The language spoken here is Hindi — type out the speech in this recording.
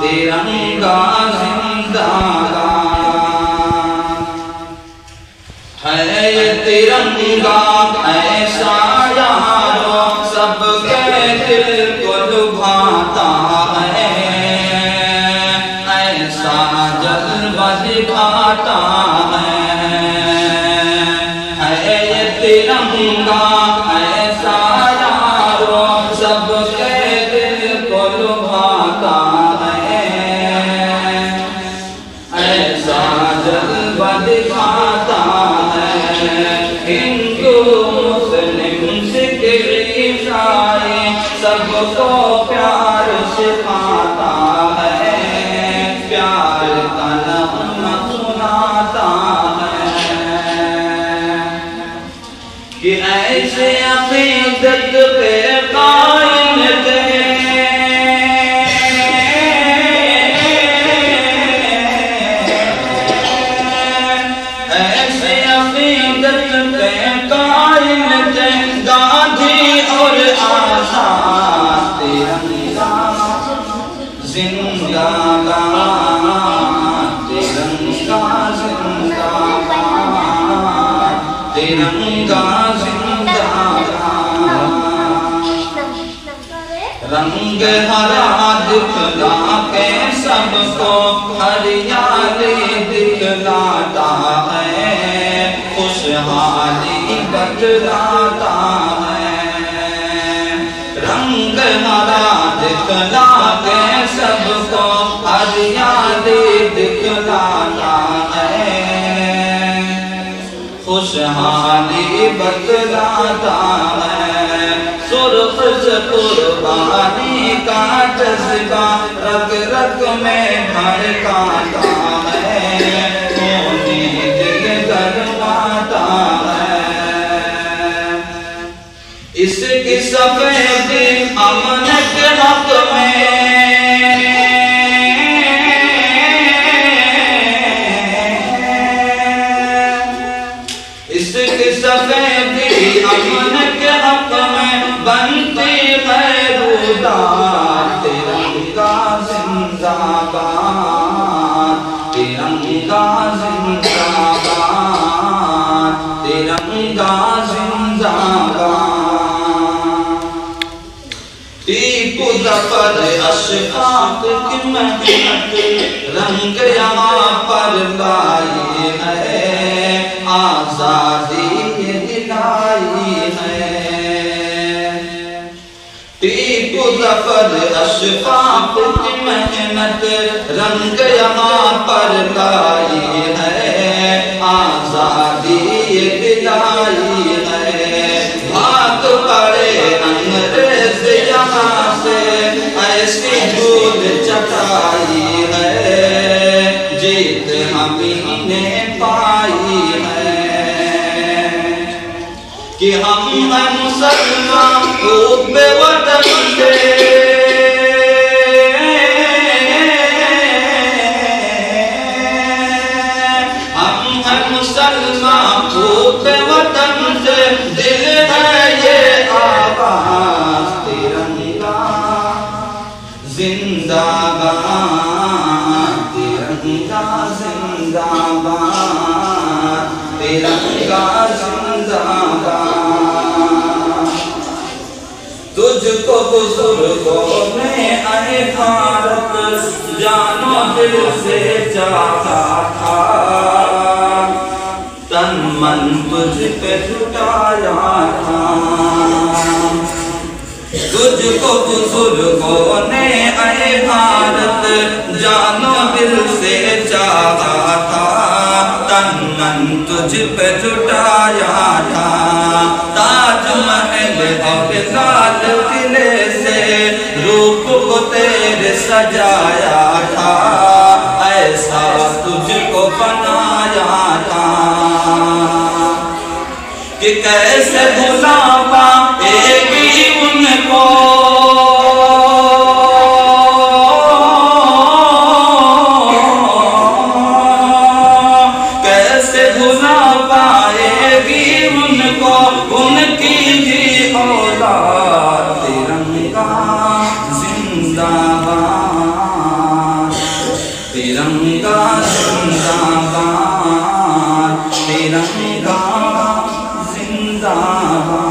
तिरंगा जिंदाबाद है ये तिरंगा ऐसा यारो सबके दिल को लुभाता है, ऐसा जलवा दिखाता है ये तिरंगा ऐसा यारो सबके दिल को लुभाता है, ऐसा जलवा दिखाता है। हिंदू मुस्लिम सिख ईसाई सबको प्यार सिखाता है, प्यार का नगमा सुनाता है कि ऐसे अक़ीदत पे कायम रहे, ऐसे अक़ीदत पे कायम रहे। गांधी और आज़ाद तिरंगा जिंदाबाद, तिरंगा जिंदाबाद, तिरंगा जिंदाबाद। रंग हरा दिखला के सबको हरियाली दिखलाता है, खुशहाली बतलाता है। रंग हरा दिखला के सबको हरियाली दिखलाता है, खुशहाली बतलाता है। सुर्ख से कुर्बानी का जज्बा रग रग में भड़काता है, खूनी दिल गरमाता है। इसकी सफेदी अमन के हक में, इसकी सफेदी अमन के हक में बनती है रूदार। तिरंगा जिंदाबाद, तिरंगा जिंदाबाद, तिरंगा जिंदाबाद। टीपू ज़फ़र अशफाक़ की मेहनत रंग यहाँ पर लाई है, आज़ादी दिलाई है। टीपू ज़फ़र अशफाक़ की मेहनत रंग यहाँ पर लाई है, आज़ादी दिलाई है। भाग पड़े अंग्रेज यहाँ से ऐसी धूल चटाई है, जीत हमने पाई है कि हम हैं मुसलमान खूब वतन से। हम हैं मुसलमान खूब वतन से, दिल है ये आवाज़ तिरंगा जिंदाबाद, तिरंगा जिंदाबाद, तिरंगा जिंदाबाद। तुझको बुजुर्गों ने आए भारत जानो दिल से चाहा था, तन मन तुझ पे जुटाया था। तुझको बुजुर्गों ने आए भारत जानो दिल से चाहा था, तन मन तुझ पे जुटाया था। ताजमहल और लाल किले से रूप को तेरे सजाया था, ऐसा तुझको बनाया था कि कैसे भुला पाएगी उनको, कैसे भुला पाएगी उनको उनकी ही औलाद। तिरंगा जिंदाबाद, तिरंगा जिंदाबाद, तिरंगा जिंदाबाद।